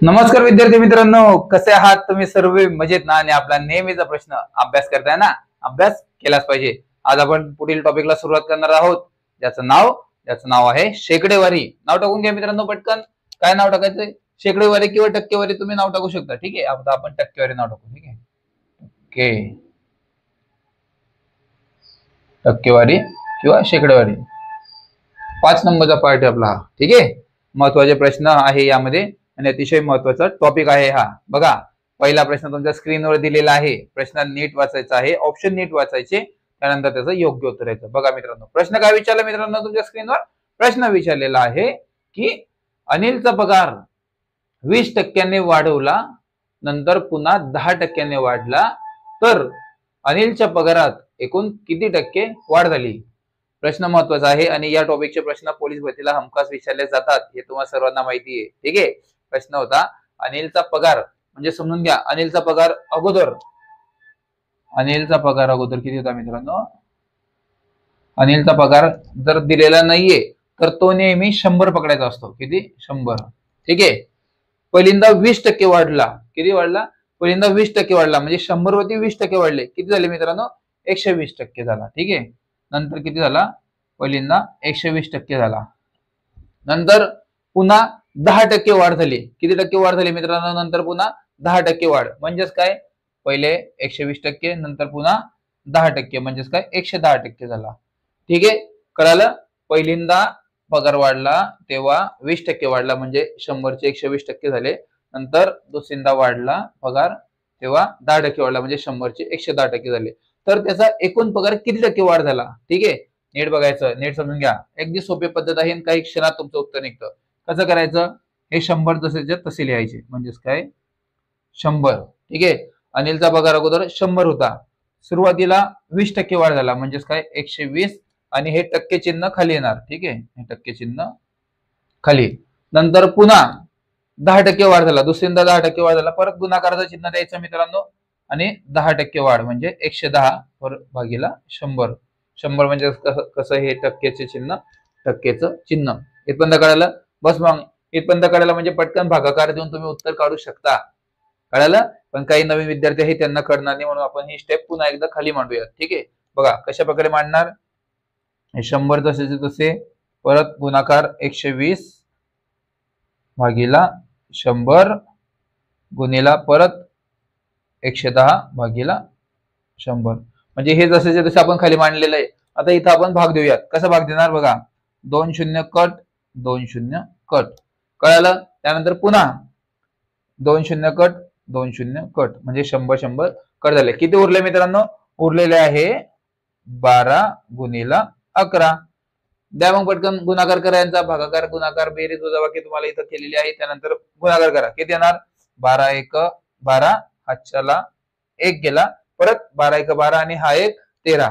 नमस्कार विद्यार्थी मित्रांनो, कसे आहात तुम्ही सर्व? मजेत ना? आणि आपला नेहमीचा प्रश्न, अभ्यास करताय ना? अभ्यास केलाच पाहिजे. आज आपण पुढील टॉपिकला सुरुवात करणार आहोत, ज्याचं नाव आहे शेकडेवारी. नाव टाकून घ्या मित्रांनो पटकन. काय नाव टाकायचंय? शेकडेवारी किंवा टक्केवारी तुम्ही नाव टाकू शकता. ठीक आहे, आता आपण टक्केवारी नाव टाकू. ठीक आहे, ओके. टक्केवारी किंवा शेकडेवारी 5 नंबरचा पार्ट आहे आपला. ठीक आहे, महत्वाचे प्रश्न आहे यामध्ये आणि अतिशय महत्वाचा टॉपिक आहे हा. बघा, पहिला प्रश्न तुमच्या स्क्रीनवर दिलेला आहे. प्रश्न नीट वाचायचा आहे, ऑप्शन नीट वाचायचे, त्यानंतर त्याचं योग्य उत्तर द्यायचं. बघा मित्रांनो, प्रश्न काय विचारला मित्रांनो तुमच्या स्क्रीनवर? प्रश्न विचारलेला आहे की अनिलचा पगार 20% वाढवला, नंतर पुन्हा 10% वाढला, तर अनिलच्या पगारात एकूण किती टक्के वाढ झाली? प्रश्न महत्वाचा आहे आणि या टॉपिकचे प्रश्न पोलीस भरतीला हमखास विचारले जातात, हे तुम्हाला सर्वांना माहिती आहे. ठीक आहे, प्रश्न होता अनिलचा पगार, म्हणजे समजून घ्या अनिलचा पगार अगोदर किती होता मित्रांनो? अनिलचा पगार जर दिलेला नाहीये तर तो नेहमी 100 पकडायचा असतो. किती? 100. ठीक आहे, पहिल्यांदा 20% वाढला. किती वाढला? पहिल्यांदा 20% वाढला, म्हणजे 100 वरती 20% वाढले. किती झाले मित्रांनो? 120% झाला. ठीक आहे, नंतर किती झाला? पहिल्यांदा 120% झाला, नंतर पुन्हा 10% वाढ झाली. किती टक्के वाढ झाली मित्रांनो? नंतर पुन्हा 10% वाढ. म्हणजेच काय? पहिले 120%, नंतर पुन्हा 10%, म्हणजेच काय? 110% झाला. ठीक आहे, कळालं? पहिल्यांदा पगार वाढला तेव्हा 20% वाढला, म्हणजे 100चे 120% झाले. नंतर दुसऱ्यांदा वाढला पगार तेव्हा 10% वाढला, म्हणजे 100चे 110% झाले. तर त्याचा एकूण पगार किती टक्के वाढ झाला? ठीक आहे, नीट बघायचं, नीट समजून घ्या. अगदी सोपी पद्धत आहे, काही क्षणात तुमचं उत्तर निघतं. कसं करायचं? हे 100 जसेच्या तसे लिहायचे, म्हणजेच काय? 100. ठीक आहे, अनिलचा पगार अगोदर 100 होता, सुरुवातीला 20% वाढ झाला, म्हणजेच काय? 120, आणि हे टक्के चिन्ह खाली येणार. ठीक आहे, हे टक्के चिन्ह खाली. नंतर पुन्हा 10% वाढ झाला, दुसऱ्यांदा 10% वाढ झाला, परत गुणाकाराचं चिन्ह द्यायचं मित्रांनो, आणि 10% वाढ म्हणजे 110 भागीला 100. 100 म्हणजे कसं? हे टक्केचे चिन्ह, टक्केचं चिन्ह. इथपर्यंत कळालं? बस मग इथपर्यंत कळालं म्हणजे पटकन भागाकार देऊन तुम्ही उत्तर काढू शकता. कळालं? पण काही नवीन विद्यार्थी आहे त्यांना कळणार नाही, म्हणून आपण ही स्टेप पुन्हा एकदा खाली मांडूया. ठीक आहे, बघा कशा प्रकारे मांडणार. 100 तसेचे तसे, परत गुणाकार 120 भागीला 100 गुणिला परत 110 भागीला 100, म्हणजे हे जसेचे तसे आपण खाली मांडलेलं आहे. आता इथं आपण भाग देऊयात. कसा भाग देणार? बघा, 2 0 कट, 2 0 कट. कळालं? त्यानंतर पुन्हा 2 0 कट, 2 0 कट, म्हणजे 100 100 कट झाले. किती उरले मित्रांनो? उरलेले आहे 12 गुणिला 11. द्या मग पटकन गुणाकार करायचा. भागाकार, गुणाकार, बेरीज, वजाबाकी तुम्हाला इथं केलेली आहे. त्यानंतर गुणाकार करा. किती येणार? 12 1 12, हातच्याला 1 गेला, परत 12 1 12, आणि हा एक 13.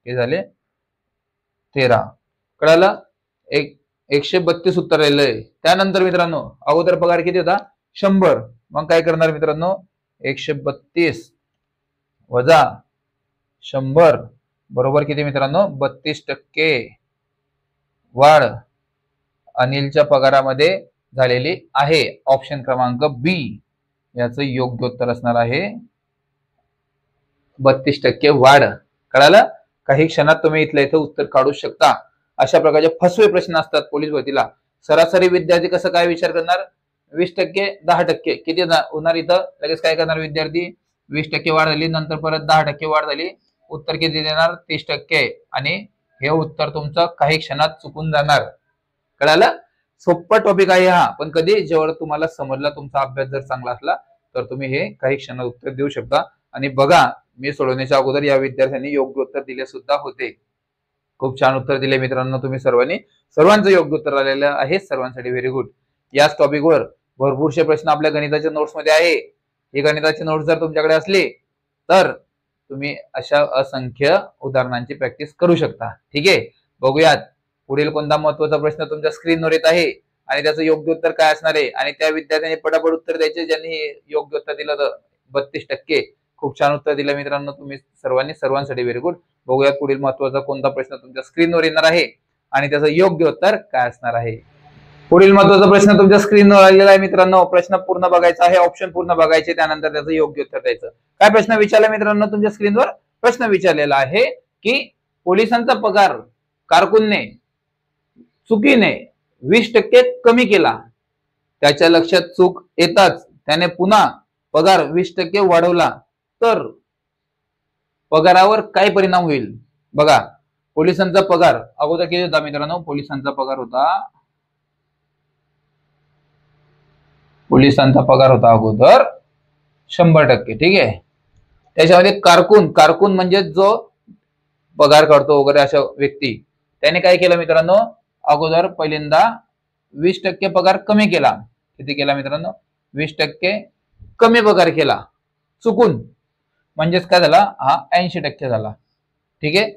हे झाले 13. कळालं? 132 उत्तर राहिलं आहे. त्यानंतर मित्रांनो अगोदर पगार किती होता? 100. मग काय करणार मित्रांनो? 132 वजा 100 बरोबर किती मित्रांनो? 32% वाढ अनिलच्या पगारामध्ये झालेली आहे. ऑप्शन क्रमांक बी याचं योग्य उत्तर असणार आहे 32% वाढ. कळालं? काही क्षणात तुम्ही इथल्या इथं उत्तर काढू शकता. अशा प्रकारचे फसवे प्रश्न असतात पोलीस भरतीला. सरासरी विद्यार्थी कसं काय विचार करणार? 20% 10% किती होणार? इथं लगेच काय करणार विद्यार्थी? 20% वाढ झाली, नंतर परत 10% वाढ झाली, उत्तर किती देणार? 30%, आणि हे उत्तर तुमचं काही क्षणात चुकून जाणार. कळालं? सोपा टॉपिक आहे हा, पण कधी? जेव्हा तुम्हाला समजला, तुमचा अभ्यास जर चांगला असला तर तुम्ही हे काही क्षणात उत्तर देऊ शकता. आणि बघा, मी सोडवण्याच्या अगोदर या विद्यार्थ्यांनी योग्य उत्तर दिले सुद्धा होते. खूप छान उत्तर दिले मित्रांनो तुम्ही सर्वांनी. सर्वांचं योग्य उत्तर आलेलं आहे. सर्वांसाठी व्हेरी गुड. याच टॉपिकवर भरपूरसे प्रश्न आपल्या गणिताच्या नोट्स मध्ये आहे. ही गणिताची नोट्स जर तुमच्याकडे असली तर तुम्ही अशा असंख्य उदाहरणांची प्रॅक्टिस करू शकता. ठीक आहे, बघूयात पुढील कोणता महत्वाचा प्रश्न तुमच्या स्क्रीनवर येत आहे आणि त्याचं योग्य उत्तर काय असणार आहे. आणि त्या विद्यार्थ्यांनी पटापट उत्तर द्यायचे ज्यांनी योग्य उत्तर दिलं तर 32%. खूप छान उत्तर दिलं मित्रांनो तुम्ही सर्वांनी. सर्वांसाठी व्हेरी गुड. बघूयात पुढील महत्वाचा कोणता प्रश्न तुमच्या स्क्रीनवर येणार आहे आणि त्याचं योग्य उत्तर काय असणार आहे. पुढील महत्वाचा प्रश्न तुमच्या स्क्रीनवर आलेला आहे मित्रांनो. प्रश्न पूर्ण बघायचा आहे, ऑप्शन पूर्ण बघायचे, त्यानंतर त्याचं योग्य उत्तर द्यायचं. काय प्रश्न विचारला मित्रांनो? तुमच्या स्क्रीनवर प्रश्न विचारलेला आहे की पोलिसांचा पगार कारकूनने चुकीने 20% कमी केला. त्याच्या लक्षात चूक येताच त्याने पुन्हा पगार 20% वाढवला तर पगारावर काय परिणाम होईल? बघा, पोलिसांचा पगार अगोदर किती होता मित्रांनो? पोलिसांचा पगार होता अगोदर 100%. ठीक आहे. त्याच्यामध्ये कारकून म्हणजे जो पगार काढतो वगैरे अशा व्यक्ती, त्याने काय केलं मित्रांनो? अगोदर पहिल्यांदा 20% पगार कमी केला. किती केला मित्रांनो? 20% कमी पगार केला चुकून, म्हणजेच काय झाला? हा 80% झाला. ठीक आहे.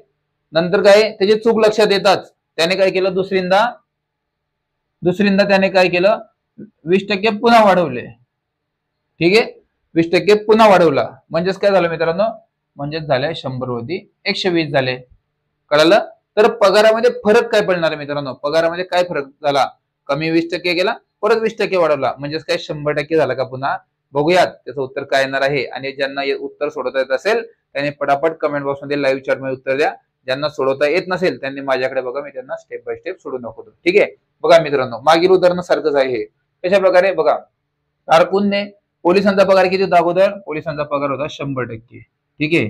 नंतर काय, त्याची चूक लक्षात येताच त्याने काय केलं? दुसरींदा त्याने काय केलं? 20% पुन्हा वाढवले. ठीक आहे. 20% पुन्हा वाढवला, म्हणजेच काय झालं मित्रांनो? म्हणजेच झाले 100 वरती 120 झाले. कळालं? तर पगारामध्ये फरक काय पडणार आहे मित्रांनो? पगारामध्ये काय फरक झाला? कमी 20% गेला, परत 20% वाढवला, म्हणजेच काय 100% झाला का पुन्हा? बघूयात त्याचं उत्तर काय येणार आहे. आणि ज्यांना उत्तर सोडवता येत असेल त्यांनी पटापट कमेंट बॉक्स मध्ये लाईव्ह चॅट मध्ये उत्तर द्या. ज्यांना सोडवता येत नसेल त्यांनी माझ्याकडे बघा, मी त्यांना स्टेप बाय स्टेप सोडून दाखवतो. ठीक आहे. बघा मित्रांनो, मागील उदाहरण सारखंच आहे हे. कशा प्रकारे? बघा, कारकूनने पोलिसांचा पगार किती होता अगोदर? पोलिसांचा पगार होता 100%. ठीक आहे.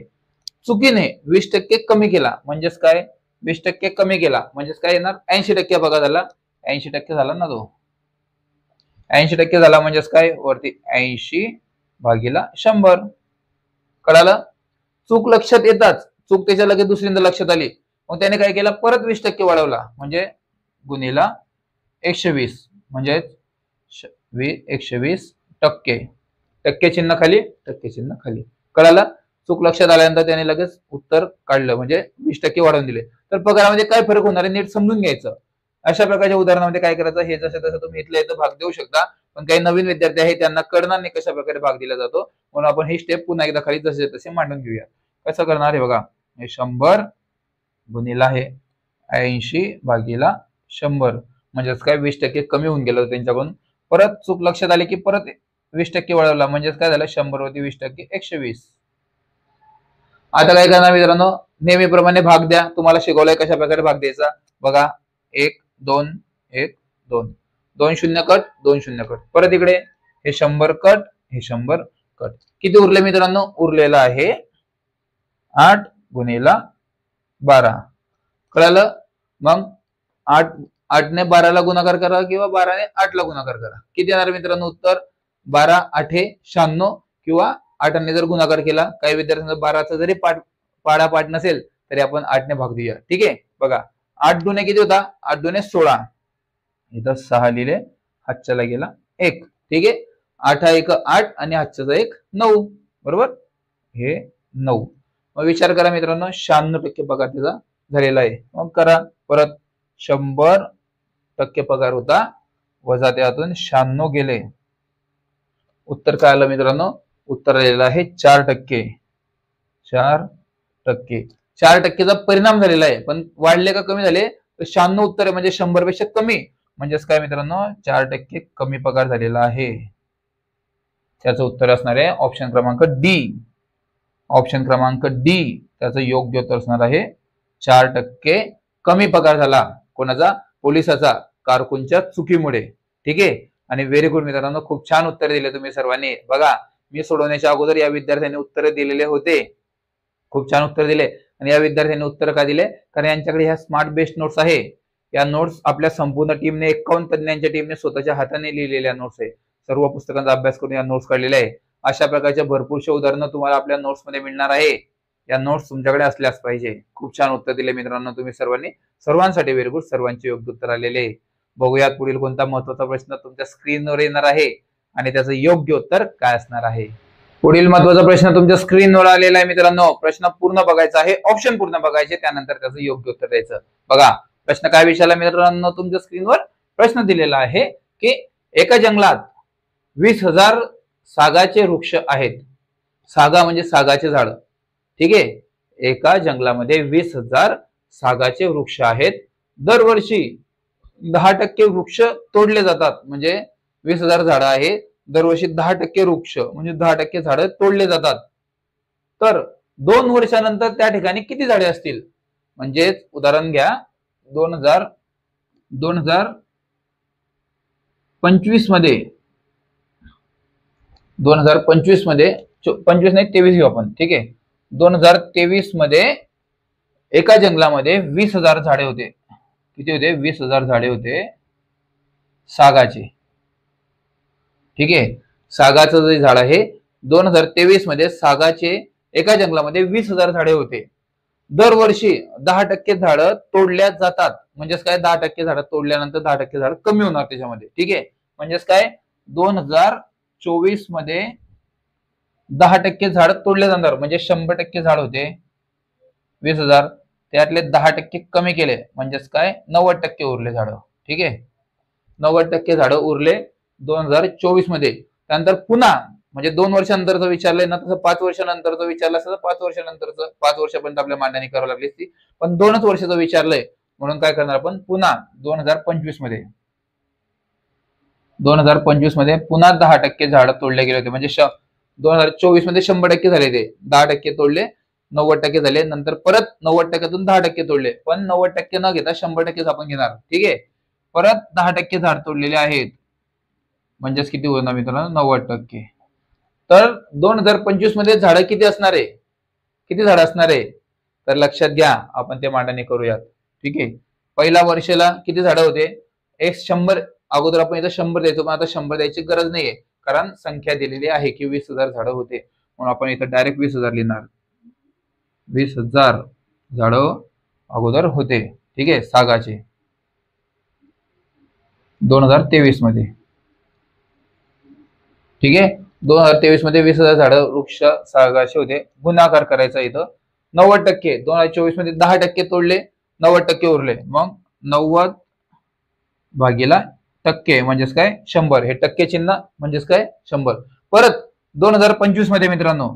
चुकीने 20% कमी केला, म्हणजेच काय? 20% कमी केला म्हणजेच काय येणार? 80% पगार झाला. 80% झाला ना तो. 80% झाला म्हणजेच काय? वरती 80/100. कळालं? चूक लक्षात येताच, चूक त्याच्या लगेच दुसरींदा लक्षात आली, मग त्याने काय केलं? परत 20% वाढवला, म्हणजे गुणिला 120, म्हणजे 120%. टक्के चिन्ह खाली, टक्के चिन्ह खाली. कळालं? चूक लक्षात आल्यानंतर त्याने लगेच उत्तर काढलं, म्हणजे 20% वाढवून दिले. तर पगारामध्ये काय फरक होणार आहे नीट समजून घ्यायचं. अशा प्रकारच्या उदाहरणामध्ये काय करायचं? हे जसं तसं तुम्ही इथल्या इथं भाग देऊ शकता, पण काही नवीन विद्यार्थी आहे त्यांना कळणार नाही कशा प्रकारे भाग दिला जातो, म्हणून आपण ही स्टेप पुन्हा एकदा खाली जसे तसे मांडून घेऊया. कसं करणार आहे बघा, हे 100 गुणिला हे 80/100, म्हणजेच काय? 20% कमी होऊन गेलं त्यांच्याकडून. परत चूक लक्षात आली की परत 20% वाढवला, म्हणजेच काय झालं? 100 वरती 20% 120. आता काय करणार मित्रांनो? नेहमीप्रमाणे भाग द्या. तुम्हाला शिकवलंय कशा प्रकारे भाग द्यायचा. बघा, 1 2 1 2, 2 0 कट, 2 0 कट. परत इकडे हे 100 कट, हे 100 कट. किती उरले मित्रांनो? उरलेला आहे 8/12. कळालं? मग 8 ने 12 ला गुणाकार करा किंवा 12 ने 8 ला गुणाकार करा. किती येणार मित्रांनो उत्तर? 12 8 96, किंवा 8 ने जर गुणाकार केला, काही विद्यार्थ्यांना 12चा जरी पाठ नसेल तरी आपण 8 ने भाग देऊया. ठीक आहे. बघा, 8 दुने किती होता? 8 दुने 16. इथं 6 लिहिले, हातच्याला गेला 1. ठीक आहे. 8 1 8 आणि हातच्याचा 1 9. बरोबर, हे 9. मग विचार करा मित्रांनो, 96% पगार त्याचा झालेला आहे. मग करा परत. 100% पगार होता, वजा त्यातून 96 गेले. उत्तर काय आलं मित्रांनो? उत्तर आलेलं आहे 4%. 4%. 4%चा परिणाम झालेला आहे, पण वाढले का कमी झाले? तर 96 उत्तर आहे, म्हणजे 100 पेक्षा कमी, म्हणजेच काय मित्रांनो? 4% कमी पगार झालेला आहे. त्याचं उत्तर असणार आहे ऑप्शन क्रमांक डी. ऑप्शन क्रमांक डी त्याचं योग्य उत्तर असणार आहे. 4% कमी पगार झाला. कोणाचा? पोलिसाचा, कारकूनच्या चुकीमुळे. ठीक आहे. आणि व्हेरी गुड मित्रांनो, खूप छान उत्तर दिले तुम्ही सर्वांनी. बघा, मी सोडवण्याच्या अगोदर या विद्यार्थ्यांनी उत्तर दिलेले होते. खूप छान उत्तर दिले. आणि या विद्यार्थ्यांनी उत्तर का दिले? कारण यांच्याकडे ह्या स्मार्ट बेस्ड नोट्स आहे. या नोट्स आपल्या संपूर्ण टीमने, 51 तज्ञांच्या टीमने स्वतःच्या हाताने लिहिलेल्या नोट्स आहे. सर्व पुस्तकांचा अभ्यास करून या नोट्स काढलेल्या आहे. अशा प्रकारच्या भरपूरशा उदाहरणं तुम्हाला आपल्या नोट्स मध्ये मिळणार आहे. या नोट्स तुमच्याकडे असल्याच पाहिजे. खूप छान उत्तर दिले मित्रांनो तुम्ही सर्वांनी. सर्वांसाठी व्हेरी गुड. सर्वांचे योग्य उत्तर आलेले. बघूयात पुढील कोणता महत्त्वाचा प्रश्न तुमच्या स्क्रीनवर येणार आहे आणि त्याचं योग्य उत्तर काय असणार आहे. पुढील महत्त्वाचा प्रश्न तुमच्या स्क्रीनवर आलेला आहे मित्रांनो. प्रश्न पूर्ण बघायचा आहे, ऑप्शन पूर्ण बघायचे, त्यानंतर त्याचं योग्य उत्तर द्यायचं. बघा, प्रश्न काय विचारला मित्रांनो? तुमच्या स्क्रीनवर प्रश्न दिलेला आहे की एका जंगलात 20,000 सागाचे वृक्ष आहेत. सागा म्हणजे सागाचे झाड. ठीक आहे. एका जंगलामध्ये 20,000 सागाचे वृक्ष आहेत. दरवर्षी 10% वृक्ष तोडले जातात, म्हणजे 20,000 झाडं आहे, दरवर्षी 10% वृक्ष म्हणजे 10% झाडं तोडले जातात. तर 2 वर्षानंतर त्या ठिकाणी किती झाडे असतील? म्हणजेच उदाहरण घ्या, 2025 मध्ये 2025 मध्ये 25 नाही 23 घेऊ आपण, ठीक आहे. 2023 मध्ये एका जंगलामध्ये 20,000 झाडे होते. किती होते? 20,000 झाडे होते सागाचे, ठीक आहे. सागाचं जे झाड आहे 2023 मध्ये सागाचे एका जंगलामध्ये 20,000 झाडे होते. दरवर्षी 10% झाडं तोडल्या जातात. म्हणजेच काय, 10% झाडं तोडल्यानंतर 10% झाडं कमी होणार त्याच्यामध्ये, ठीक आहे. म्हणजेच काय, 2024 मध्ये 10% झाड तोडले जाणार, म्हणजे 100% झाड होते 20,000, त्यातले 10% कमी केले, म्हणजेच काय 90% उरले झाड, ठीक आहे. 90% झाड उरले 2024 मध्ये. त्यानंतर पुन्हा म्हणजे 2 वर्षानंतरचं विचारलंय ना, तसं 5 वर्षानंतरचं विचारलं असतं 5 वर्षानंतरचं 5 वर्षापर्यंत आपल्या मांडणी करावी लागली असती, पण 2च वर्षाचं विचारलंय म्हणून काय करणार आपण, पुन्हा 2025 मध्ये 2025 मध्ये पुन्हा 10% झाड तोडले गेले होते. म्हणजे 2024 मध्ये 100% झाले, ते 10% तोडले, 90% झाले, नंतर परत 90%तून 10% तोडले, पण 90% न घेता 100%च आपण घेणार, ठीक आहे. परत 10% झाड तोडलेले आहेत, म्हणजेच किती होणार मित्रांनो, 90%. तर 2025 मध्ये झाडं किती असणार आहे? किती झाडं असणार आहे? तर लक्षात घ्या, आपण ते मांडणी करूयात, ठीक आहे. पहिल्या वर्षाला किती झाडं होते? 100. अगोदर आपण इथं 100 द्यायचो, पण आता 100 द्यायची गरज नाहीये, कारण संख्या दिलेली आहे की 20,000 झाडं होते, म्हणून आपण इथं डायरेक्ट 20,000 लिहिणार. 20,000 झाडं अगोदर होते, ठीक आहे, सागाचे 2023 मध्ये, ठीक आहे. 2023 मध्ये 20,000 झाडं वृक्ष सागाचे होते. गुणाकार करायचा इथं 90%. 2024 मध्ये 10% तोडले, 90% उरले, मग 90 भागीला टक्के म्हणजेच काय 100. हे टक्के चिन्ह म्हणजेच काय 100. परत 2025 मध्ये मित्रांनो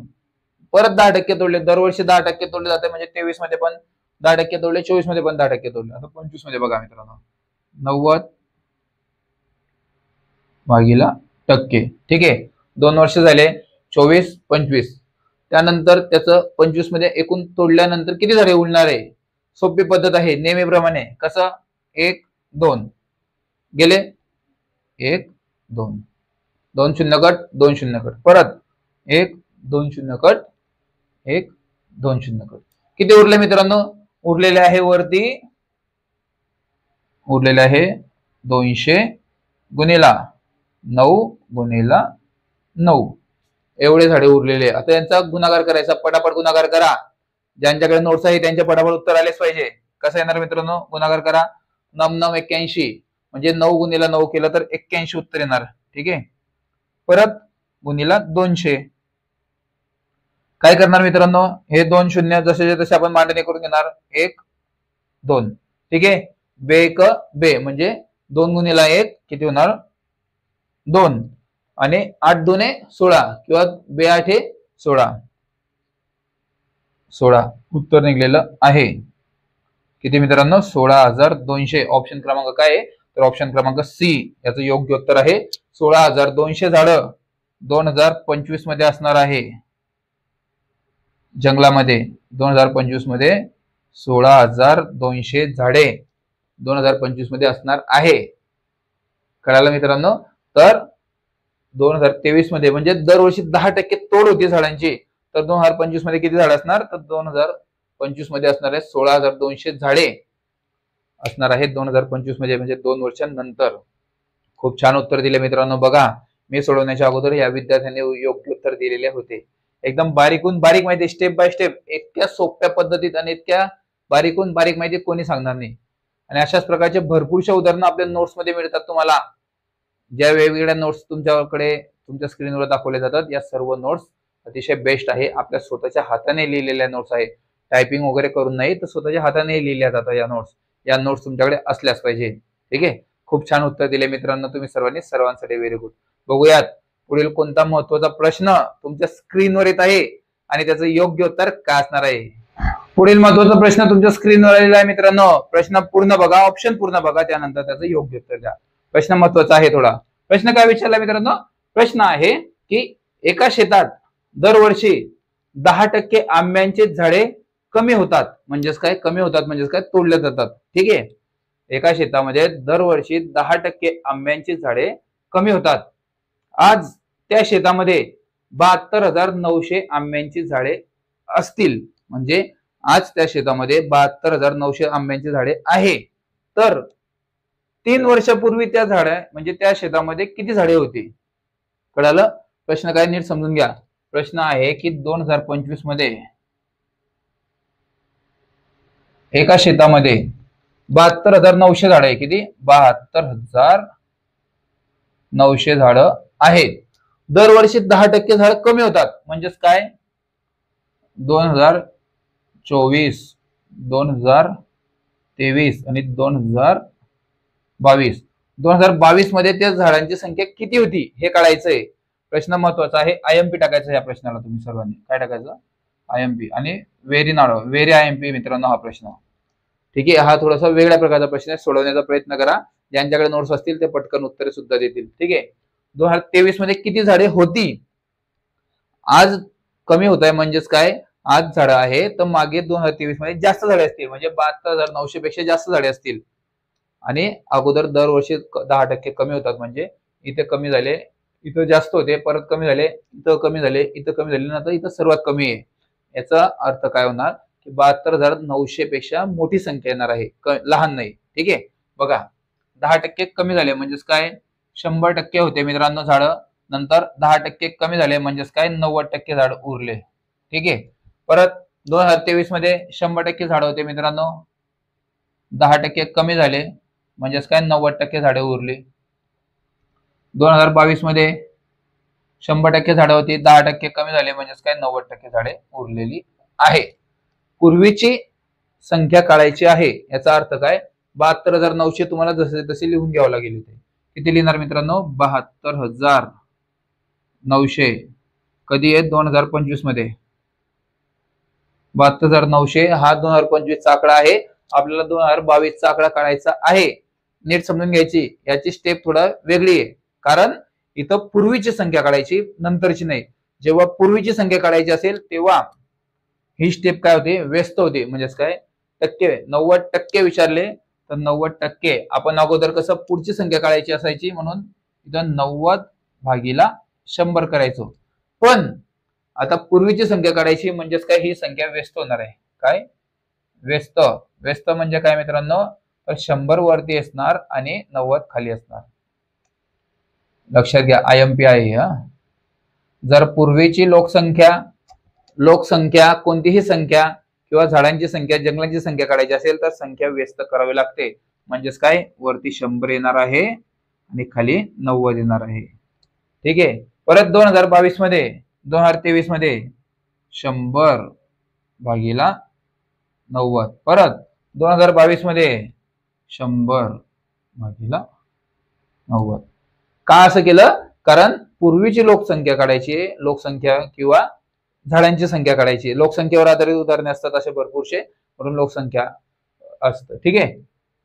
परत 10% तोडले, दरवर्षी 10% तोडले जाते, म्हणजे 23 मध्ये पण 10% तोडले, 24 मध्ये पण 10% तोडले. आता 25 मध्ये बघा मित्रांनो, 90 भागीला टक्के, ठीक आहे. 2 वर्ष झाले, 24, 25. त्यानंतर त्याचं 25 मध्ये एकूण तोडल्यानंतर किती झाडे उरणार आहे? सोपी पद्धत आहे, नेहमीप्रमाणे. कसं? 1, 2 गेले, 1, 2, 2 शून्य कट, 2 शून्य कट, परत 1, 2 शून्य कट, 1, 2 शून्य कट. किती उरले मित्रांनो? उरलेले आहे वरती, उरलेले आहे 200 गुणिला 9 गुणिला 9, एवढे झाडे उरलेले. आता यांचा गुणाकार करायचा, पटापट गुणाकार करा. ज्यांच्याकडे नोट्स आहे त्यांच्या पटापट उत्तर आलेच पाहिजे. कसं येणार मित्रांनो? गुणाकार करा. 9 9 81, म्हणजे 9 गुणिला 9 केलं तर 81 उत्तर येणार, ठीक आहे. परत गुणिला 200. काय करणार मित्रांनो? हे 2 शून्य जसे तसे आपण मांडणी करून घेणार. 1, 2, ठीक आहे. बे एक बे, म्हणजे 2 गुणिला 1 किती होणार? 2, आणि 8 2 16 किंवा बे 8 16, 16 उत्तर निघलेलं आहे. किती मित्रांनो? 16,200. ऑप्शन क्रमांक काय आहे? तर ऑप्शन क्रमांक सी याचं योग्य उत्तर आहे. 16,200 झाडं 2025 मध्ये असणार आहे जंगलामध्ये. 2025 मध्ये 16,200 झाडे 2025 मध्ये असणार आहे. कळालं मित्रांनो? तर 2023 मध्ये म्हणजे दरवर्षी 10% तोड होती झाडांची, तर 2025 मध्ये किती झाड असणार? तर 2025 मध्ये असणार आहे 16,200 झाडे असणार आहेत 2025 मध्ये, म्हणजे 2 वर्षांनंतर. खूप छान उत्तर दिले मित्रांनो. बघा, मी सोडवण्याच्या अगोदर या विद्यार्थ्यांनी योग्य उत्तर दिलेले होते. एकदम बारीकून बारीक माहिती, स्टेप बाय स्टेप, इतक्या सोप्या पद्धतीत आणि इतक्या बारीकून बारीक माहिती कोणी सांगणार नाही. आणि अशाच प्रकारचे भरपूरशा उदाहरणं आपल्या नोट्स मध्ये मिळतात तुम्हाला. ज्या वेगवेगळ्या नोट्स तुमच्याकडे तुमच्या स्क्रीनवर दाखवल्या जातात, या सर्व नोट्स अतिशय बेस्ट आहे. आपल्या स्वतःच्या हाताने लिहिलेल्या नोट्स आहे, टायपिंग वगैरे करून नाही, तर स्वतःच्या हाताने लिहिल्या जातात या नोट्स. या नोट्स तुमच्याकडे असल्याच पाहिजे, ठीक आहे. खूप छान उत्तर दिले मित्रांनो तुम्ही सर्वांनी, सर्वांसाठी व्हेरी गुड. बघूयात पुढील कोणता महत्वाचा प्रश्न तुमच्या स्क्रीनवर येत आहे आणि त्याचं योग्य उत्तर काय असणार आहे. पुढील महत्वाचा प्रश्न तुमच्या स्क्रीनवर आलेला आहे मित्रांनो. प्रश्न पूर्ण बघा, ऑप्शन पूर्ण बघा, त्यानंतर त्याचं योग्य उत्तर द्या. प्रश्न महत्वाचा आहे थोडा. प्रश्न काय विचारला मित्रांनो? प्रश्न आहे की एका शेतात दरवर्षी 10% आंब्याचे झाडे कमी होतात, म्हणजेच काय? कमी होतात म्हणजेच काय? तोडले जातात. ठीक आहे. एका शेतामध्ये दरवर्षी 10% आंब्याची झाडे कमी होतात. आज त्या शेतामध्ये 72,900 आंब्याची झाडे असतील. म्हणजे आज त्या शेतामध्ये 72,900 आंब्याची झाडे आहे. तर 3 वर्षापूर्वी त्या झाडे म्हणजे त्या शेतामध्ये किती झाडे होती? कळालं? प्रश्न काय नीट समजून घ्या. प्रश्न आहे की 2025 मध्ये एका शेतामध्ये 72,900 झाडे आहे. किती? 72,900 झाडं आहेत. दरवर्षी 10% झाड कमी होतात. म्हणजेच काय? 2024, 2023 आणि 2022. 2022 मध्ये त्या झाडांची संख्या किती होती हे कळायचंय. प्रश्न महत्वाचा आहे. आयएमपी टाकायचं या प्रश्नाला तुम्ही सर्वांनी. काय टाकायचं? आयएमपी. आणि व्हेरी आयएमपी मित्रांनो हा प्रश्न. ठीक आहे. हा थोडासा वेगळ्या प्रकारचा प्रश्न आहे. सोडवण्याचा प्रयत्न करा. ज्यांच्याकडे नोट्स असतील ते पटकन उत्तरे सुद्धा देतील. ठीक आहे. 2023 मध्ये किती झाडे होती? आज कमी होत आहे म्हणजेच काय? आज झाडं आहे तर मागे 2023 मध्ये जास्त झाडे असतील, म्हणजे 72,900 पेक्षा जास्त झाडे असतील. आणि अगोदर दरवर्षी 10% कमी होतात, म्हणजे इथे कमी झाले, इथं जास्त होते, परत कमी झाले, इथं कमी झाले, इथं कमी झाले, नंतर इथं सर्वात कमी आहे. याचा अर्थ काय होणार की 72,900 पेक्षा मोठी संख्या येणार आहे, लहान नाही. ठीक आहे. बघा 10% कमी झाले म्हणजेच काय? 100% होते मित्रांनो झाडं. नंतर 10% कमी झाले म्हणजेच काय? 90% झाड उरले. ठीक आहे. परत 2023 मध्ये 100% झाड होते मित्रांनो, 10% कमी झाले म्हणजेच काय? 90% झाडे उरली. 2022 मध्ये 100% झाडं होती, 10% कमी झाले म्हणजेच काय? 90% झाडे उरलेली आहे. पूर्वीची संख्या काढायची आहे. याचा अर्थ काय? 72,900 तुम्हाला जसे तसे लिहून घ्यावं लागेल. इथे किती लिहिणार मित्रांनो? 72,900. कधी आहे? 2025 मध्ये. 72,900 हा 2025 चा आकडा आहे. आपल्याला 2022 चा आकडा काढायचा आहे. नीट समजून घ्यायची. याची स्टेप थोडा वेगळी आहे, कारण इथं पूर्वीची संख्या काढायची, नंतरची नाही. जेव्हा पूर्वीची संख्या काढायची असेल तेव्हा ही स्टेप काय होते? व्यस्त होते. म्हणजेच काय? टक्के. 90% विचारले तर 90%. आपण अगोदर कसं पुढची संख्या काढायची असायची, म्हणून इथं 90/100 करायचो. पण आता पूर्वीची संख्या काढायची म्हणजेच काय? ही संख्या व्यस्त होणार आहे. काय? व्यस्त. व्यस्त म्हणजे काय मित्रांनो? तर 100 वरती असणार आणि 90 खाली असणार. लक्षात घ्या. आयएमपी आहे हा. जर पूर्वीची लोकसंख्या कोणतीही संख्या किंवा झाडांची संख्या, जंगलांची संख्या काढायची असेल तर संख्या व्यस्त करावी लागते. म्हणजेच काय? वरती 100 येणार आहे आणि खाली 90 येणार आहे. ठीक आहे. परत 2023 मध्ये 100/90. परत 2022 मध्ये 100/90. का असं केलं? कारण पूर्वीची लोकसंख्या काढायची, लोकसंख्या किंवा झाडांची संख्या काढायची. लोकसंख्येवर आधारित उदाहरणे असतात असे भरपूरशे, म्हणून लोकसंख्या असतं. ठीक आहे.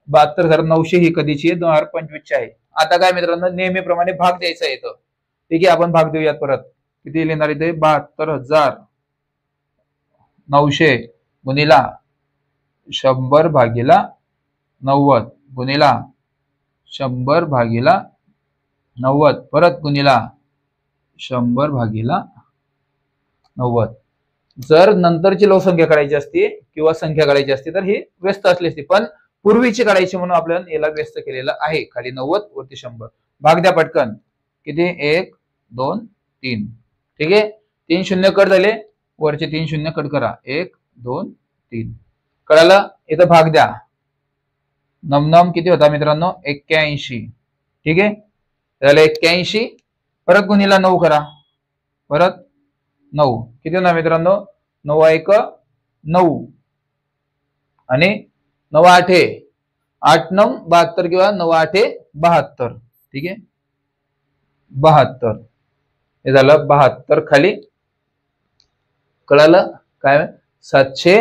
72,900 ही कधीची आहे? 2025 ची आहे. आता काय मित्रांनो? नेहमीप्रमाणे भाग द्यायचा येतो. ठीक आहे. आपण भाग देऊयात परत. किती लिहिणार इथे? 72,900 गुणिला 100/90 गुणिला 100/90 परत गुणिला 100/90. जर नंतरची लोकसंख्या काढायची असती किंवा संख्या काढायची असती तर ही व्यस्त असली असती, पण पूर्वीची काढायची म्हणून आपण याला व्यस्त केलेलं आहे. खाली 90 वरती 100. भाग द्या पटकन. किती? 1 2 3. ठीक आहे. 3 शून्य कट झाले, वरचे 3 शून्य कट करा. 1 2 3. कळालं? इथं भाग द्या. नमनम किती होता मित्रांनो? 81. ठीक आहे. त्याला 81 परत गुणिला 9 करा. परत 9 किती होणार मित्रांनो? 9 1 9 आणि 9 8 8 9 72 किंवा 9 8 72. ठीक आहे. 72 हे झालं 72 खाली. कळालं? काय? 700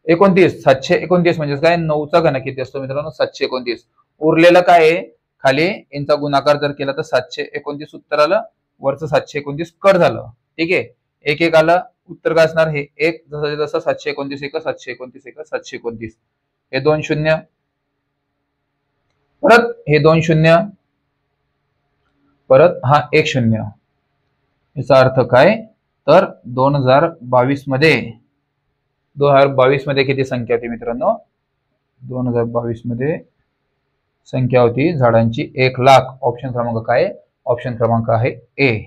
29 729 म्हणजे काय 9चा घन किती असतो मित्रांनो 729. उरलेलं काय आहे खाली यांचा गुणाकार जर केला तर 729 उत्तर आलं, वरचं 729 कट झालं. ठीक आहे, एक एक आलं, उत्तर काय असणार हे एक जसं जसं 729 एक 729 एक 729, हे 2 शून्य, परत हे 2 शून्य, परत हा 1 शून्य. याचा अर्थ काय तर 2022 मध्ये किती संख्या होती मित्रांनो 2022 मध्ये संख्या होती झाडांची 1,00,000. ऑप्शन क्रमांक काय ऑप्शन क्रमांक आहे ए.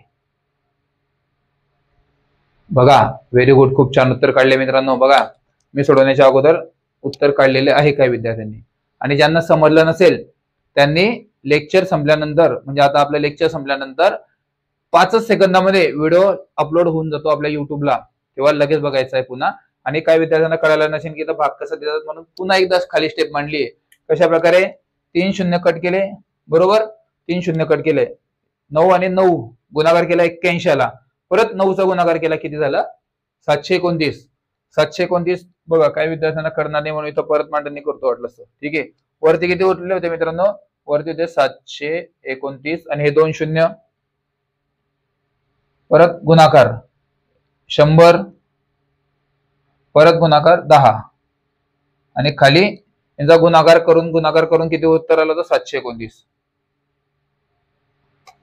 बघा व्हेरी गुड, खूप छान उत्तर काढले मित्रांनो. बघा मी सोडवण्याच्या अगोदर उत्तर काढलेले आहे काही विद्यार्थ्यांनी, आणि ज्यांना समजलं नसेल त्यांनी लेक्चर संपल्यानंतर म्हणजे आता आपलं लेक्चर संपल्यानंतर 5 सेकंदामध्ये व्हिडिओ अपलोड होऊन जातो आपल्या युट्यूबला, तेव्हा लगेच बघायचा आहे पुन्हा. आणि काही विद्यार्थ्यांना कळायला नसेल की भाग कसा देतात म्हणून पुन्हा एकदा खाली स्टेप मांडली आहे. कशा प्रकारे 3 शून्य कट केले, बरोबर 3 शून्य कट केले, 9 आणि 9 गुणाकार केला 81 ला, परत 9चा गुणाकार केला किती झाला 729. 729 बघा काही विद्यार्थ्यांना करणार नाही म्हणून इथं परत मांडणी करतो वाटलं असतं. ठीक आहे, वरती किती उरले होते मित्रांनो वरती होते 729 आणि हे 2 शून्य, परत गुणाकार 100, परत गुणाकार 10 आणि खाली यांचा गुणाकार करून किती उत्तर आलं तर 729.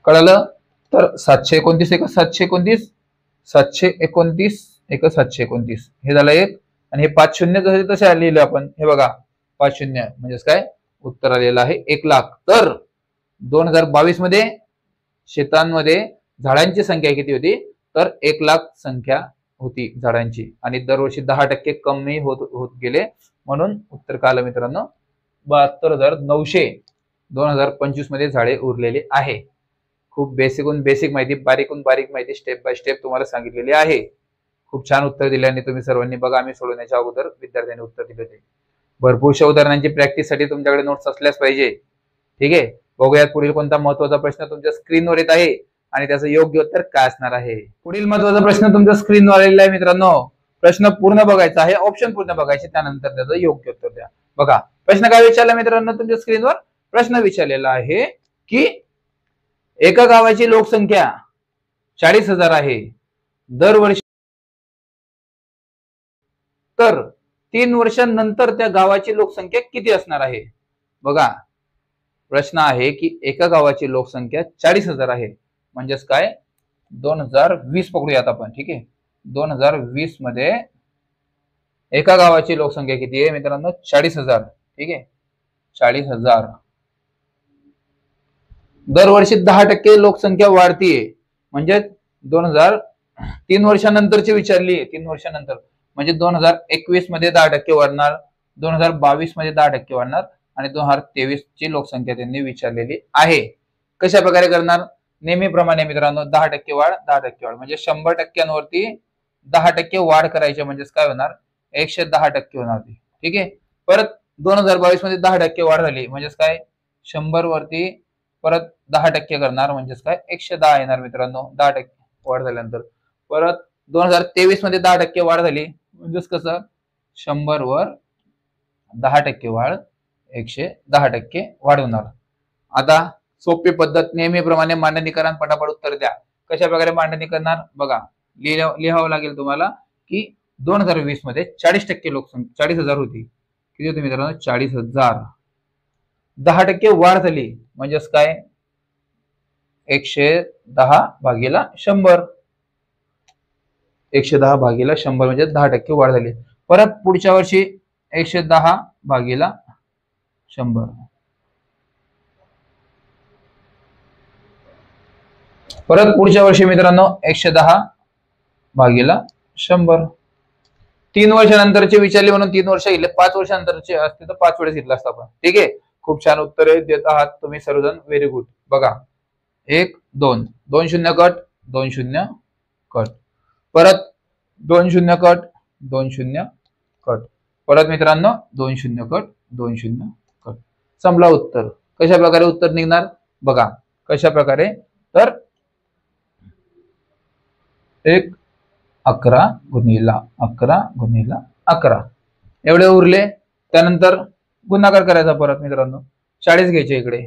कळालं तर 729 एक 729, 729 एक 729 हे झालं एक, आणि हे 5 शून्य जसे तसे लिहिलं आपण, हे बघा 5 शून्य म्हणजेच काय उत्तर आलेलं आहे 1,00,000. तर 2022 मध्ये शेतांमध्ये झाडांची संख्या किती होती तर 1,00,000 संख्या होती झाडांची, आणि दरवर्षी 10% कमी होत गेले, म्हणून उत्तर काय आलं मित्रांनो 72,900 2025 मध्ये झाडे उरलेले आहे. खूप बेसिकहून बेसिक माहिती, बारीकहून बारीक माहिती स्टेप बाय स्टेप तुम्हाला सांगितलेली आहे. खूप छान उत्तर दिल्याने तुम्ही सर्वांनी. बघा आम्ही सोडवण्याच्या अगोदर विद्यार्थ्यांनी उत्तर दिले होते. भरपूरशा उदाहरणांची प्रॅक्टिससाठी तुमच्याकडे नोट्स असल्याच पाहिजे. ठीक आहे, बघूयात पुढील कोणता महत्वाचा प्रश्न तुमच्या स्क्रीनवर येत आहे आणि त्याचं योग्य उत्तर काय असणार आहे. पुढील महत्वाचा प्रश्न तुमच्या स्क्रीनवर आलेला आहे मित्रांनो. प्रश्न पूर्ण बघायचा आहे, ऑप्शन पूर्ण बघायचे, त्यानंतर त्याचं योग्य उत्तर द्या. बघा प्रश्न काय विचारला मित्रांनो तुमच्या स्क्रीनवर. प्रश्न विचारलेला आहे की एका गावाची लोकसंख्या 40,000 आहे दरवर्षी, तर 3 वर्षांनंतर त्या गावाची लोकसंख्या किती असणार आहे. बघा प्रश्न आहे की एका गावाची लोकसंख्या 40,000 आहे, म्हणजेच काय 2020 पकडूयात आपण. ठीक आहे, 2020 मध्ये एका गावाची लोकसंख्या किती आहे मित्रांनो 40,000. ठीक आहे 40,000. दरवर्षी 10% लोकसंख्या वाढतीये, म्हणजे 3 वर्षानंतरची विचारली आहे. 3 वर्षानंतर म्हणजे 2021 मध्ये 10% वाढणार, 2022 मध्ये 10% वाढणार, आणि 2023 ची लोकसंख्या त्यांनी विचारलेली आहे. कशा प्रकारे करणार नेहमीप्रमाणे मित्रांनो 10% वाढ 10% वाढ म्हणजे 100%वरती 10% वाढ करायची, म्हणजेच काय होणार 110% होणार ती. ठीक आहे, परत 2022 मध्ये 10% वाढ झाली म्हणजेच काय 100 वरती परत 10% करणार, म्हणजेच काय 110 येणार मित्रांनो 10% वाढ झाल्यानंतर. परत 2023 मध्ये 10% वाढ झाली म्हणजेच कसं 100 वर 10% वाढ 110% वाढवणार. आता सोपी पद्धत नेहमीप्रमाणे मांडणी करा, पटापट उत्तर द्या. कशा प्रकारे मांडणी करणार बघा, लिहावं लागेल तुम्हाला की 2020 मध्ये 40% लोकसंख्या 40,000 होती. किती होती मित्रांनो 40,000. 10% वाढ झाली म्हणजेच काय 110 भागीला 100. 110 भागीला 100 म्हणजे 10% वाढ झाली. परत पुढच्या वर्षी 110 भागीला 100. परत पुढच्या वर्षी मित्रांनो 110 भागीला 100. 3 वर्षानंतरचे विचारले म्हणून 3 वर्ष घेतले, 5 वर्षानंतरचे असते तर 5 वेळेस घेतला असता आपण. ठीक आहे, खूप छान उत्तरे देत आहात तुम्ही सर्वजण, व्हेरी गुड. बघा 1 2 2 शून्य कट 2 शून्य कट, परत 2 शून्य कट 2 शून्य कट, परत मित्रांनो 2 शून्य कट 2 शून्य कट. संपला उत्तर. कशा प्रकारे उत्तर निघणार बघा कशा प्रकारे, तर 1 11 गुणिला 11 गुणिला 11. एवढे उरले, त्यानंतर गुणाकार करायचा परत मित्रांनो, 40 घ्यायचे इकडे.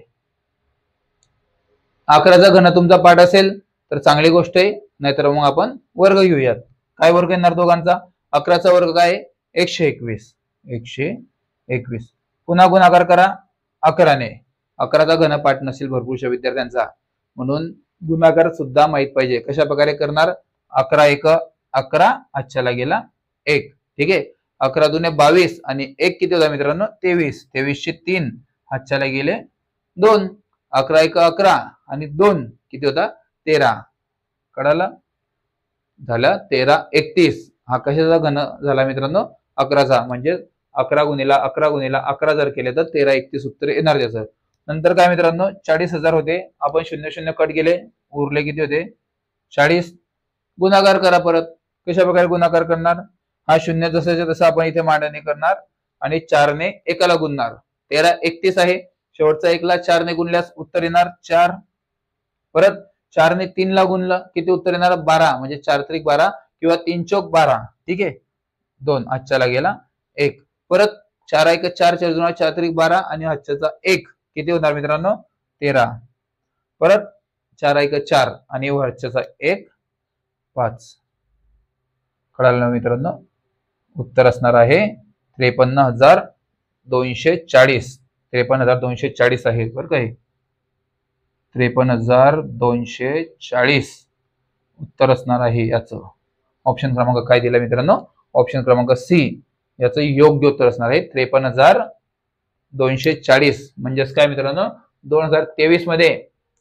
11चा घन तुमचा पाठ असेल तर चांगली गोष्ट आहे, नाहीतर मग आपण वर्ग घेऊयात. काय वर्ग येणार दोघांचा? 11चा वर्ग काय? 121. 121. पुन्हा गुणाकार करा 11ने. 11चा घन पाठ नसेल भरपूरशा विद्यार्थ्यांचा, म्हणून गुणाकार सुद्धा माहित पाहिजे. कशा प्रकारे करणार? 11 एक 11, हातच्याला गेला 1. ठीक आहे. 11 दुने 22 आणि 1 किती होता मित्रांनो? 23. 23 चे 3, हातच्याला गेले 2. 11 एक 11 आणि 2 किती होता? 13. कळालं? झालं 13 31. हा कशाचा घन झाला मित्रांनो? 11चा. म्हणजे 11 गुणिला 11 गुणिला 11 जर केले तर 13 31 उत्तर येणार त्याचं. नंतर काय मित्रांनो? 40,000 होते. आपण 0 कट गेले, उरले किती होते? 40. गुणाकार करा परत. कशा प्रकारे गुणाकार करणार? हा 0 जसं तसं आपण इथे मांडणी करणार आणि 4ने एकाला गुणणार. 13 31 आहे. शेवटचा 1ला 4ने गुणल्यास उत्तर येणार 4. परत 4ने 3ला गुणलं किती उत्तर येणार? 12. म्हणजे 4 त्रिक 12 किंवा 3 चौक 12. ठीक आहे. 2, हातच्याला गेला 1. परत 4 एक 4, 4 4 त्रिक 12 आणि हातच्याचा 1 किती होणार मित्रांनो? 13. परत 4 एक 4 आणि हातच्याचा 1 5. कळालं ना मित्रांनो? उत्तर असणार आहे 53,240. 53,240 आहे बरं का हे. 53,240 उत्तर असणार आहे याचं. ऑप्शन क्रमांक काय दिला मित्रांनो? ऑप्शन क्रमांक सी याचं योग्य उत्तर असणार आहे 53,240. म्हणजेच काय मित्रांनो? 2023 मध्ये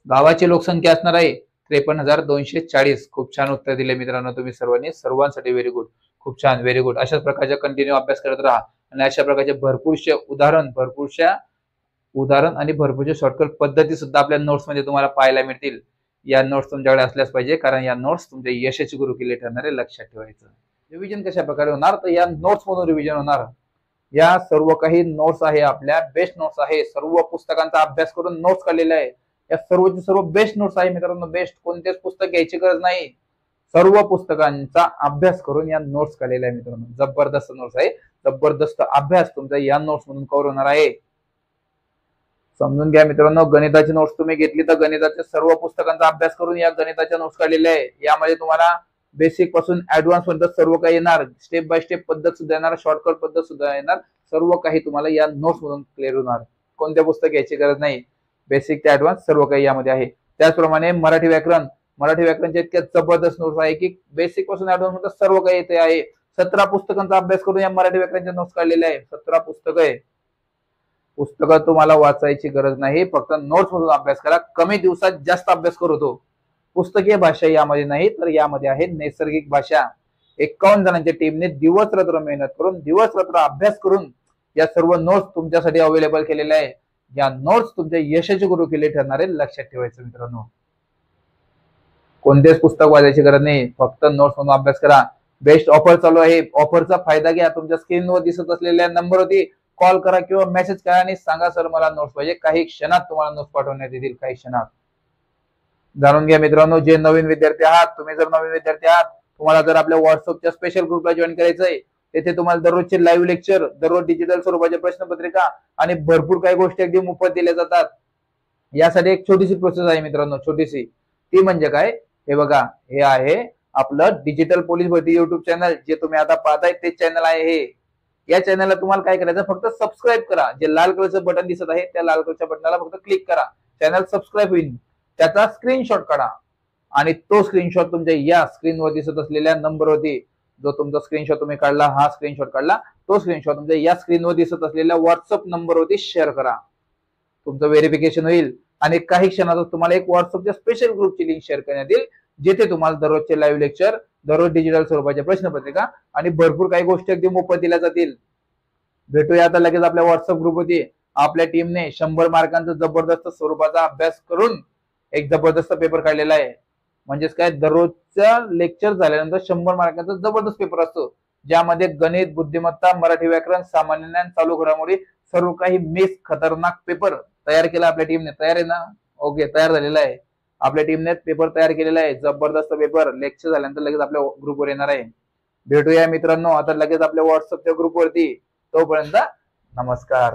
गावाची लोकसंख्या असणार आहे 53,240. खूप छान उत्तर दिले मित्रांनो तुम्ही सर्वांनी. सर्वांसाठी व्हेरी गुड. खूप छान, व्हेरी गुड. अशाच प्रकारच्या कंटिन्यू अभ्यास करत राहा आणि अशा प्रकारचे भरपूरशे उदाहरण आणि भरपूरशे शॉर्टकट पद्धती सुद्धा आपल्या नोट्स मध्ये तुम्हाला पाहायला मिळतील. या नोट्स तुमच्याकडे असल्याच पाहिजे, कारण या नोट्स तुमच्या यशाची गुरुकिल्ली ठरणार आहे. लक्षात ठेवायचं. रिव्हिजन कशा प्रकारे होणार? तर या नोट्स मधून रिव्हिजन होणार. या सर्व काही नोट्स आहे आपल्या, बेस्ट नोट्स आहे. सर्व पुस्तकांचा अभ्यास करून नोट्स काढलेले आहे. या सर्वचे सर्व बेस्ट नोट्स आहे मित्रांनो. बेस्ट, कोणतेच पुस्तक घ्यायची गरज नाही. सर्व पुस्तकांचा अभ्यास करून या नोट्स काढलेल्या आहे मित्रांनो. जबरदस्त नोट्स आहे. जबरदस्त अभ्यास तुमचा या नोट्स मधून कव्हर होणार आहे. समजून घ्या मित्रांनो. गणिताची नोट्स तुम्ही घेतली तर गणिताच्या सर्व पुस्तकांचा अभ्यास करून या गणिताच्या नोट्स काढलेल्या आहे. यामध्ये तुम्हाला बेसिक पासून ऍडव्हान्स पर्यंत सर्व काही येणार. स्टेप बाय स्टेप पद्धत सुद्धा येणार, शॉर्टकट पद्धत सुद्धा येणार. सर्व काही तुम्हाला या नोट्स मधून क्लिअर होणार. कोणत्या पुस्तक घ्यायची गरज नाही. बेसिक ते ऍडव्हान्स सर्व काही यामध्ये आहे. त्याचप्रमाणे मराठी व्याकरणच्या इतक्या जबरदस्त नोट्स आहे की बेसिक पासून ऍडव्हान्स पर्यंत सर्व काही येते आहे. 17 पुस्तकांचा अभ्यास करून या मराठी व्याकरणच्या नोट्स काढलेल्या आहे. 17 पुस्तकं आहे. पुस्तकं तुम्हाला वाचायची गरज नाही, फक्त नोट्स मधून अभ्यास करा. कमी दिवसात जास्त अभ्यास करतो. पुस्तकीय भाषा यामध्ये नाही, तर यामध्ये आहे नैसर्गिक भाषा. 51 जणांच्या टीमने दिवस रात्र मेहनत करून, दिवस रात्र अभ्यास करून या सर्व नोट्स तुमच्यासाठी अवेलेबल केलेल्या आहे. या नोट्स तुमच्या यशाची गुरुकिल्ली ठरणार आहे. लक्षात ठेवायचं मित्रांनो. कोणतेच पुस्तक वाचायची गरज नाही, फक्त नोट्स मधून अभ्यास करा. बेस्ट ऑफर चालू आहे. ऑफरचा फायदा घ्या. तुमच्या स्क्रीनवर दिसत असलेल्या नंबरवरती कॉल करा किंवा मेसेज करा आणि सांगा सर मला नोट्स पाहिजे. काही क्षणात तुम्हाला नोट्स पाठवण्यात येतील. काही क्षणात. जाणून घ्या मित्रांनो. जे नवीन विद्यार्थी आहात, तुम्ही जर नवीन विद्यार्थी आहात, तुम्हाला जर आपल्या व्हॉट्सअपच्या स्पेशल ग्रुपला जॉईन करायचंय, तेथे तुम्हाला दररोजचे लाईव्ह लेक्चर, दररोज डिजिटल स्वरूपाच्या प्रश्नपत्रिका आणि भरपूर काही गोष्टी अगदी मोफत दिल्या जातात. यासाठी एक छोटीशी प्रोसेस आहे मित्रांनो. छोटीशी ती म्हणजे काय? हे बघा, हे आहे आपलं डिजिटल पोलीस भरती युट्यूब चॅनल. जे तुम्ही आता पाहताय ते चॅनल आहे हे. या चॅनलला तुम्हाला काय करायचं? फक्त सबस्क्राईब करा. जे लाल कलरचं बटन दिसत आहे त्या लाल कलरच्या बटनाला फक्त क्लिक करा. चॅनल सबस्क्राईब होईल. त्याचा स्क्रीनशॉट काढा आणि तो स्क्रीनशॉट तुमच्या या स्क्रीनवर दिसत असलेल्या नंबरवरती, जो तुमचा स्क्रीनशॉट तुम्ही काढला, हा स्क्रीनशॉट काढला, तो स्क्रीनशॉट तुमच्या या स्क्रीनवर दिसत असलेल्या व्हॉट्सअप नंबरवरती शेअर करा. तुमचं व्हेरिफिकेशन होईल आणि काही क्षणातच तुम्हाला एक व्हॉट्सअपच्या स्पेशल ग्रुपची लिंक शेअर करण्यात येईल, जिथे तुम्हाला दररोजचे लाईव्ह लेक्चर, दररोज डिजिटल स्वरूपाच्या प्रश्नपत्रिका आणि भरपूर काही गोष्टी अगदी मोफत दिल्या जातील. भेटूया आता लगेच आपल्या व्हॉट्सअप ग्रुपवरती. आपल्या टीमने 100 मार्कांचा जबरदस्त स्वरूपाचा अभ्यास करून एक जबरदस्त पेपर काढलेला आहे. म्हणजेच काय, दररोजच्या लेक्चर झाल्यानंतर 100 मार्कांचा जबरदस्त पेपर असतो, ज्यामध्ये गणित, बुद्धिमत्ता, मराठी व्याकरण, सामान्य ज्ञान, चालू घडामोडी सर्व काही मिक्स खतरनाक पेपर तयार केला आपल्या टीमने. तयार आहे ना? ओके, तयार झालेला आहे. आपल्या टीमने पेपर तयार केलेला आहे. जबरदस्त पेपर लेक्चर झाल्यानंतर लगेच आपल्या ग्रुपवर येणार आहे. भेटूया मित्रांनो आता लगेच आपल्या व्हॉट्सअपच्या ग्रुपवरती. तोपर्यंत नमस्कार.